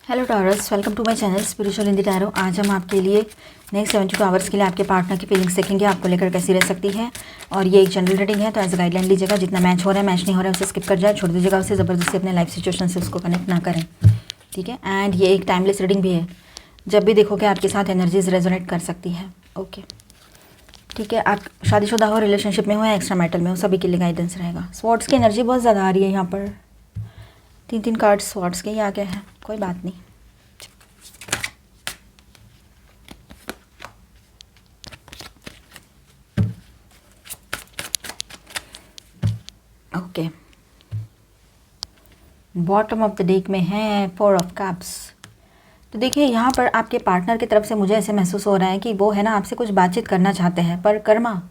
Hello Taurus, welcome to my channel spiritual in the tarot. आज हम आपके लिए नेक्स्ट 72 आवर्स के लिए आपके पार्टनर की फीलिंग्स देखेंगे, आपको लेकर कैसी रह सकती है। और ये एक जनरल रीडिंग है, तो एज गाइडलाइन लीजिएगा। जितना मैच हो रहा है, मैच नहीं हो रहा है उसे स्किप कर जाए, छोड़ दीजिएगा उसे। ज़बरदस्ती अपने लाइफ सिचुएशन से उसको कनेक्ट ना करें, ठीक है। एंड ये एक टाइमलेस रीडिंग भी है, जब भी देखोगे आपके साथ एनर्जीज रेजोनेट कर सकती है। ओके, ठीक है। आप शादीशुदा हो, रिलेशनशिप में हो या एक्स्ट्रा मैरिटल में हो, सभी के लिए गाइडेंस रहेगा। स्वॉर्ड्स की एनर्जी बहुत ज़्यादा आ रही है यहाँ पर। 3 कार्ड स्वॉर्ड्स के ही आ गए हैं, कोई बात नहीं। Okay, bottom of the deck में है 4 ऑफ कप्स। तो देखिए यहाँ पर आपके पार्टनर की तरफ से मुझे ऐसे महसूस हो रहा है कि वो है ना आपसे कुछ बातचीत करना चाहते हैं, पर कर्मा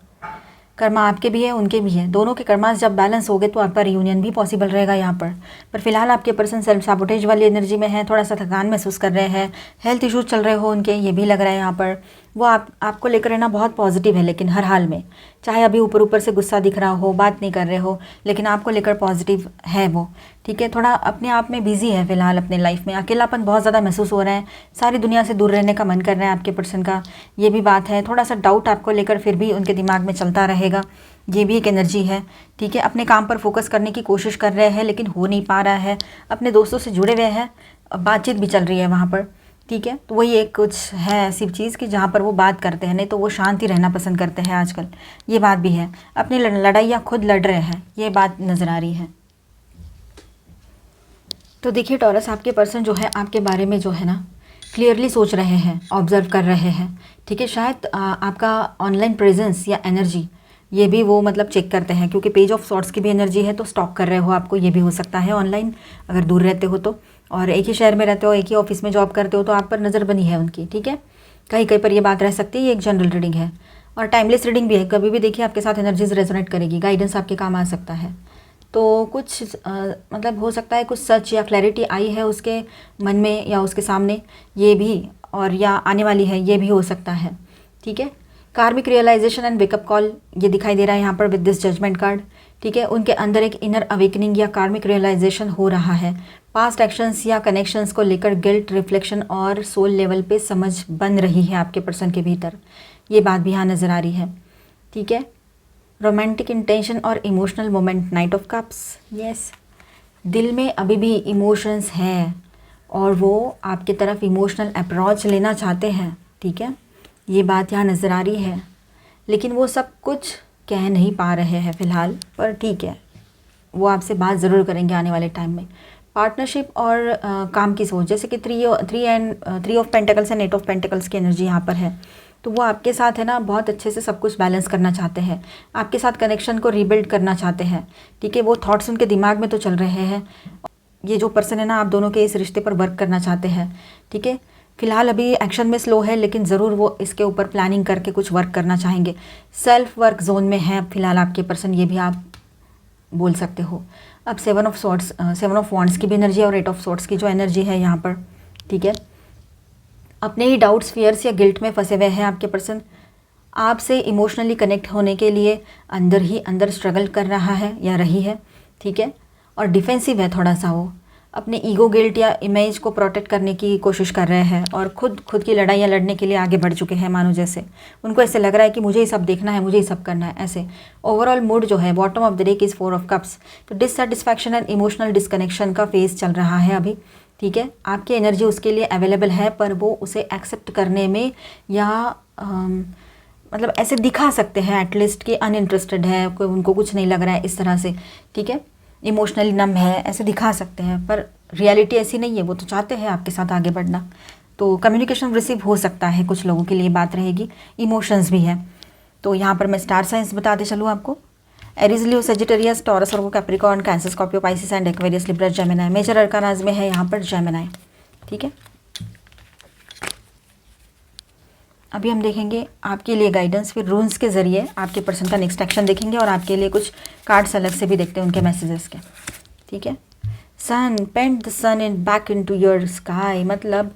आपके भी है, उनके भी है। दोनों के कर्मास जब बैलेंस हो गए तो आपका रियूनियन भी पॉसिबल रहेगा यहाँ पर फिलहाल आपके पर्सन सेल्फ सैबोटेज वाली एनर्जी में है, थोड़ा सा थकान महसूस कर रहे हैं, हेल्थ इश्यूज चल रहे हो उनके, ये भी लग रहा है यहाँ पर। वो आपको लेकर है ना बहुत पॉजिटिव है, लेकिन हर हाल में, चाहे अभी ऊपर ऊपर से गुस्सा दिख रहा हो, बात नहीं कर रहे हो, लेकिन आपको लेकर पॉजिटिव है वो, ठीक है। थोड़ा अपने आप में बिजी है फिलहाल, अपने लाइफ में अकेलापन बहुत ज़्यादा महसूस हो रहा है, सारी दुनिया से दूर रहने का मन कर रहा है आपके पर्सन का, ये भी बात है। थोड़ा सा डाउट आपको लेकर फिर भी उनके दिमाग में चलता रहेगा, ये भी एक एनर्जी है, ठीक है। अपने काम पर फोकस करने की कोशिश कर रहे हैं, लेकिन हो नहीं पा रहा है। अपने दोस्तों से जुड़े हुए हैं, बातचीत भी चल रही है वहाँ पर, ठीक है। तो वही एक कुछ है ऐसी चीज़ कि जहाँ पर वो बात करते हैं, नहीं तो वो शांति रहना पसंद करते हैं आजकल, ये बात भी है। अपनी लड़ाइयाँ खुद लड़ रहे हैं, ये बात नज़र आ रही है। तो देखिए टॉरस, आपके पर्सन जो है आपके बारे में जो है ना क्लियरली सोच रहे हैं, ऑब्जर्व कर रहे हैं, ठीक है। शायद आपका ऑनलाइन प्रेजेंस या एनर्जी, ये भी वो मतलब चेक करते हैं, क्योंकि पेज ऑफ सॉर्ट्स की भी एनर्जी है, तो स्टॉक कर रहे हो आपको, ये भी हो सकता है ऑनलाइन, अगर दूर रहते हो तो, और एक ही शहर में रहते हो, एक ही ऑफिस में जॉब करते हो, तो आप पर नज़र बनी है उनकी, ठीक है। कहीं कहीं पर ये बात रह सकती है। ये एक जनरल रीडिंग है और टाइमलेस रीडिंग भी है, कभी भी देखिए आपके साथ एनर्जीज रेजोनेट करेगी, गाइडेंस आपके काम आ सकता है। तो कुछ मतलब हो सकता है कुछ सच या क्लैरिटी आई है उसके मन में या उसके सामने, ये भी, और या आने वाली है, ये भी हो सकता है, ठीक है। कार्मिक रियलाइजेशन एंड वेकअप कॉल ये दिखाई दे रहा है यहाँ पर विद दिस जजमेंट कार्ड, ठीक है। उनके अंदर एक इनर अवेकनिंग या कार्मिक रियलाइजेशन हो रहा है। पास्ट एक्शंस या कनेक्शंस को लेकर गिल्ट, रिफ्लेक्शन और सोल लेवल पे समझ बन रही है आपके पर्सन के भीतर, ये बात भी यहाँ नज़र आ रही है, ठीक है। रोमांटिक इंटेंशन और emotional moment, night of cups, yes. दिल में अभी भी इमोशंस हैं और वो आपकी तरफ इमोशनल अप्रोच लेना चाहते हैं, ठीक है, ये बात यहाँ नज़र आ रही है। लेकिन वो सब कुछ कह नहीं पा रहे हैं फ़िलहाल, पर ठीक है, वो आपसे बात ज़रूर करेंगे आने वाले टाइम में। पार्टनरशिप और काम की सोच, जैसे कि three of pentacles and 8 of pentacles की एनर्जी यहाँ पर है, तो वो आपके साथ है ना बहुत अच्छे से सब कुछ बैलेंस करना चाहते हैं, आपके साथ कनेक्शन को रीबिल्ड करना चाहते हैं, ठीक है। वो थॉट्स उनके दिमाग में तो चल रहे हैं, ये जो पर्सन है ना आप दोनों के इस रिश्ते पर वर्क करना चाहते हैं, ठीक है। फिलहाल अभी एक्शन में स्लो है, लेकिन ज़रूर वो इसके ऊपर प्लानिंग करके कुछ वर्क करना चाहेंगे। सेल्फ वर्क जोन में है फिलहाल आपके पर्सन, ये भी आप बोल सकते हो। अब 7 ऑफ वॉन्ड्स की भी एनर्जी और 8 ऑफ सॉर्ट्स की जो एनर्जी है यहाँ पर, ठीक है। अपने ही डाउट्स, फियर्स या गिल्ट में फंसे हुए हैं आपके पर्सन, आपसे इमोशनली कनेक्ट होने के लिए अंदर ही अंदर स्ट्रगल कर रहा है या रही है, ठीक है। और डिफेंसिव है थोड़ा सा, वो अपने ईगो, गिल्ट या इमेज को प्रोटेक्ट करने की कोशिश कर रहे हैं और खुद की लड़ाइयाँ लड़ने के लिए आगे बढ़ चुके हैं, मानो जैसे उनको ऐसे लग रहा है कि मुझे ही सब देखना है, मुझे ही सब करना है, ऐसे। ओवरऑल मूड जो है bottom of the deck is 4 of cups, तो डिससेटिस्फैक्शन एंड इमोशनल डिस्कनेक्शन का फेज चल रहा है अभी, ठीक है। आपकी एनर्जी उसके लिए अवेलेबल है, पर वो उसे एक्सेप्ट करने में या मतलब ऐसे दिखा सकते हैं एटलीस्ट कि अनइंटरेस्टेड है, कोई उनको कुछ नहीं लग रहा है इस तरह से, ठीक है। इमोशनली नम है, ऐसे दिखा सकते हैं, पर रियलिटी ऐसी नहीं है, वो तो चाहते हैं आपके साथ आगे बढ़ना। तो कम्युनिकेशन रिसीव हो सकता है, कुछ लोगों के लिए बात रहेगी, इमोशंस भी है। तो यहाँ पर मैं स्टार साइंस बताते चलूँ आपको। Aries, Leo, Sagittarius, Taurus, Virgo, Capricorn, Cancer, Scorpio, Pisces and Aquarius, Libra, Gemini. Major arcanas में है यहाँ पर जेमिनी, ठीक है। अभी हम देखेंगे आपके लिए गाइडेंस, फिर रून्स के ज़रिए आपके पर्सन का नेक्स्ट एक्शन देखेंगे, और आपके लिए कुछ कार्ड्स अलग से भी देखते हैं उनके मैसेजेस के, ठीक है। Sun, paint the sun in back in to your sky, मतलब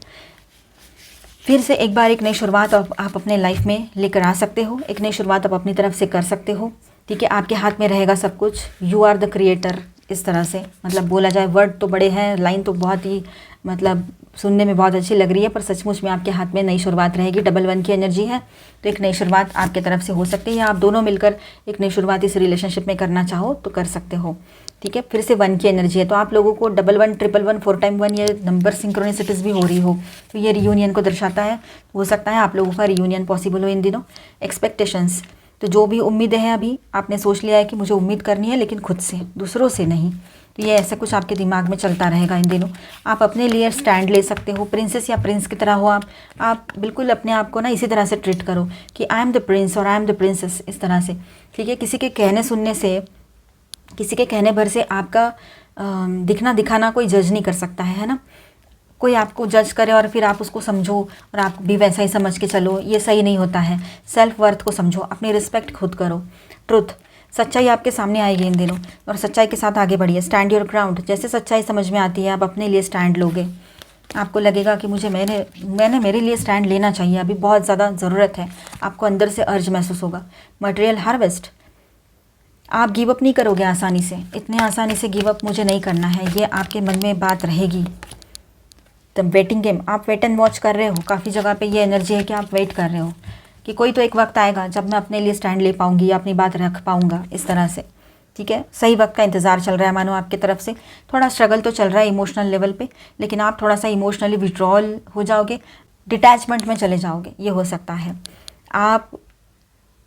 फिर से एक बार एक नई शुरुआत आप अपने लाइफ में लेकर आ सकते हो, एक नई शुरुआत आप अपनी तरफ से कर सकते हो, ठीक है। आपके हाथ में रहेगा सब कुछ, यू आर द क्रिएटर, इस तरह से, मतलब बोला जाए वर्ड तो बड़े हैं, लाइन तो बहुत ही मतलब सुनने में बहुत अच्छी लग रही है, पर सचमुच में आपके हाथ में नई शुरुआत रहेगी। डबल 1 की एनर्जी है, तो एक नई शुरुआत आपके तरफ से हो सकती है, या आप दोनों मिलकर एक नई शुरुआत इस रिलेशनशिप में करना चाहो तो कर सकते हो। ठीक है, फिर से 1 की एनर्जी है, तो आप लोगों को डबल 1, ट्रिपल 1, 4 टाइम 1 ये नंबर सिंक्रोनिसिटीज़ भी हो रही हो, तो ये रियूनियन को दर्शाता है। हो सकता है आप लोगों का रियूनियन पॉसिबल हो इन दिनों। एक्सपेक्टेशंस, तो जो भी उम्मीदें हैं अभी आपने सोच लिया है कि मुझे उम्मीद करनी है, लेकिन खुद से, दूसरों से नहीं, तो ये ऐसा कुछ आपके दिमाग में चलता रहेगा इन दिनों। आप अपने लिए स्टैंड ले सकते हो, प्रिंसेस या प्रिंस की तरह हो आप बिल्कुल अपने आप को ना इसी तरह से ट्रीट करो कि आई एम द प्रिंस और आई एम द प्रिंसेस, इस तरह से। ठीक है, किसी के कहने सुनने से, किसी के कहने भर से आपका दिखना दिखाना कोई जज नहीं कर सकता है ना। कोई आपको जज करे और फिर आप उसको समझो और आप भी वैसा ही समझ के चलो, ये सही नहीं होता है। सेल्फ वर्थ को समझो, अपनी रिस्पेक्ट खुद करो। ट्रुथ, सच्चाई आपके सामने आएगी इन दिनों और सच्चाई के साथ आगे बढ़िए। स्टैंड योर ग्राउंड, जैसे सच्चाई समझ में आती है आप अपने लिए स्टैंड लोगे। आपको लगेगा कि मुझे मैंने मेरे लिए स्टैंड लेना चाहिए, अभी बहुत ज़्यादा ज़रूरत है। आपको अंदर से अर्ज महसूस होगा। मटेरियल हार्वेस्ट, आप गिव अप नहीं करोगे आसानी से, इतने आसानी से गिव अप मुझे नहीं करना है, ये आपके मन में बात रहेगी। द वेटिंग गेम, आप वेट एंड वॉच कर रहे हो, काफ़ी जगह पे ये एनर्जी है कि आप वेट कर रहे हो कि कोई तो एक वक्त आएगा जब मैं अपने लिए स्टैंड ले पाऊंगी या अपनी बात रख पाऊंगा, इस तरह से। ठीक है, सही वक्त का इंतज़ार चल रहा है मानो आपकी तरफ से। थोड़ा स्ट्रगल तो चल रहा है इमोशनल लेवल पे, लेकिन आप थोड़ा सा इमोशनली विड्रॉल हो जाओगे, डिटैचमेंट में चले जाओगे, ये हो सकता है। आप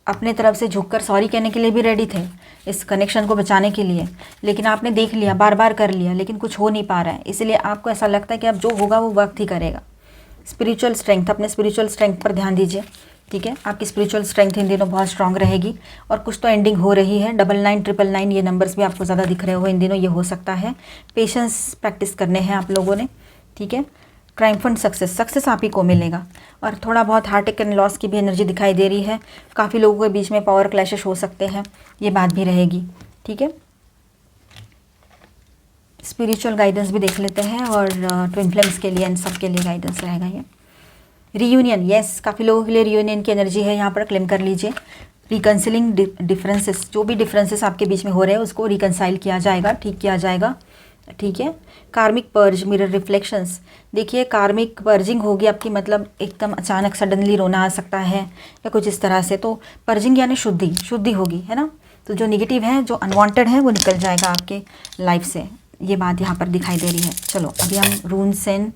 अपने तरफ से झुककर सॉरी कहने के लिए भी रेडी थे इस कनेक्शन को बचाने के लिए, लेकिन आपने देख लिया, बार बार कर लिया, लेकिन कुछ हो नहीं पा रहा है, इसलिए आपको ऐसा लगता है कि अब जो होगा वो वक्त ही करेगा। स्पिरिचुअल स्ट्रेंथ, अपने स्पिरिचुअल स्ट्रेंथ पर ध्यान दीजिए। ठीक है, आपकी स्पिरिचुअल स्ट्रेंथ इन दिनों बहुत स्ट्रांग रहेगी और कुछ तो एंडिंग हो रही है। 99, 999 ये नंबर्स भी आपको ज़्यादा दिख रहे हो इन दिनों, ये हो सकता है। पेशेंस प्रैक्टिस करने हैं आप लोगों ने। ठीक है, ट्रायम्फेंट सक्सेस आप ही को मिलेगा। और थोड़ा बहुत हार्ट एंड लॉस की भी एनर्जी दिखाई दे रही है। काफ़ी लोगों के बीच में पावर क्लैशेस हो सकते हैं, ये बात भी रहेगी। ठीक है, स्पिरिचुअल गाइडेंस भी देख लेते हैं और ट्विन फ्लेम्स के लिए, इन सब के लिए गाइडेंस रहेगा ये। रीयूनियन, यस, काफ़ी लोगों के लिए रीयूनियन की एनर्जी है, यहाँ पर क्लेम कर लीजिए। रिकन्सिलिंग डिफरेंसेस, जो भी डिफरेंसेस आपके बीच में हो रहे हैं उसको रिकन्साइल किया जाएगा, ठीक किया जाएगा। ठीक है, कार्मिक पर्ज, मिरर रिफ्लेक्शंस, देखिए कार्मिक पर्जिंग होगी आपकी, मतलब एकदम अचानक सडनली रोना आ सकता है या कुछ इस तरह से, तो पर्जिंग यानी शुद्धि होगी, है ना। तो जो निगेटिव है, जो अनवांटेड है, वो निकल जाएगा आपके लाइफ से, ये बात यहाँ पर दिखाई दे रही है। चलो अभी हम रून्स एंड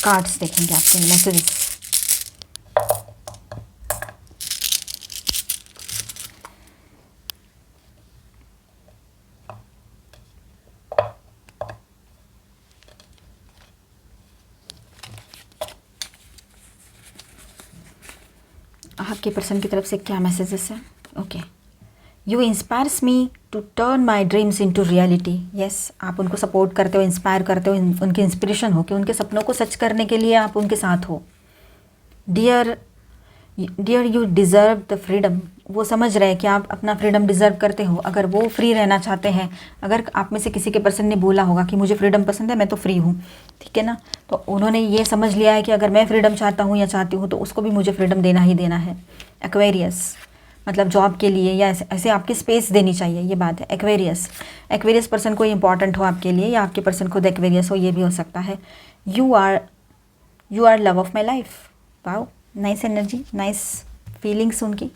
कार्ड्स देखेंगे आपके मैसेजेस। आपके पर्सन की तरफ से क्या मैसेजेस हैं? Okay, you inspires me to turn my dreams into reality. Yes, आप उनको सपोर्ट करते हो, इंस्पायर करते हो, उनके इंस्पिरेशन हो कि उनके सपनों को सच करने के लिए आप उनके साथ हो। Dear you deserve the freedom, वो समझ रहे हैं कि आप अपना फ्रीडम डिज़र्व करते हो। अगर वो फ्री रहना चाहते हैं, अगर आप में से किसी के पर्सन ने बोला होगा कि मुझे फ्रीडम पसंद है, मैं तो फ्री हूँ, ठीक है ना, तो उन्होंने ये समझ लिया है कि अगर मैं फ्रीडम चाहता हूँ या चाहती हूँ तो उसको भी मुझे फ्रीडम देना ही देना है। एक्वेरियस, मतलब जॉब के लिए या ऐसे आपकी स्पेस देनी चाहिए, ये बात है। एक्वेरियस पर्सन कोई इंपॉर्टेंट हो आपके लिए या आपके पर्सन खुद एक्वेरियस हो, ये भी हो सकता है। You are love of my life. Wow, nice energy, nice feelings उनकी।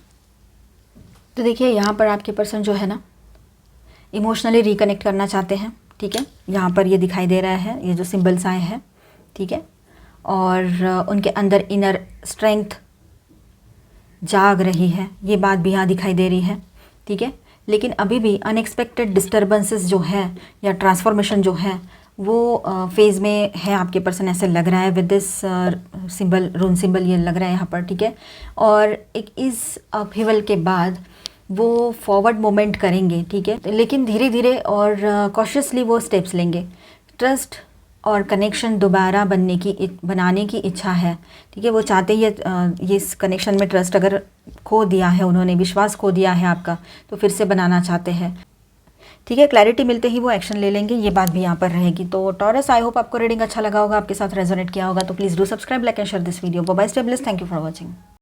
तो देखिए यहाँ पर आपके पर्सन जो है ना इमोशनली रिकनेक्ट करना चाहते हैं। ठीक है, यहाँ पर ये दिखाई दे रहा है, ये जो सिंबल्स आए हैं, ठीक है, और उनके अंदर इनर स्ट्रेंथ जाग रही है, ये बात भी यहाँ दिखाई दे रही है। ठीक है, लेकिन अभी भी अनएक्सपेक्टेड डिस्टर्बेंसेस जो है या ट्रांसफॉर्मेशन जो है वो फेज़ में है आपके पर्सन, ऐसे लग रहा है विद दिस सिंबल, रून सिंबल ये लग रहा है यहाँ पर। ठीक है, और एक इस अपहीवल के बाद वो फॉरवर्ड मूवमेंट करेंगे। ठीक है, लेकिन धीरे धीरे और कॉशियसली वो स्टेप्स लेंगे। ट्रस्ट और कनेक्शन दोबारा बनाने की इच्छा है। ठीक है, वो चाहते ही ये इस कनेक्शन में ट्रस्ट अगर खो दिया है उन्होंने, विश्वास खो दिया है आपका, तो फिर से बनाना चाहते हैं। ठीक है, क्लैरिटी मिलते ही वो एक्शन ले लेंगे, ये बात भी यहाँ पर रहेगी। तो टॉरस, आई होप आपको रीडिंग अच्छा लगा होगा, आपके साथ रेजोनेट किया होगा, तो please do subscribe, like and share this video. Bye bye, stay blessed, thank you for watching.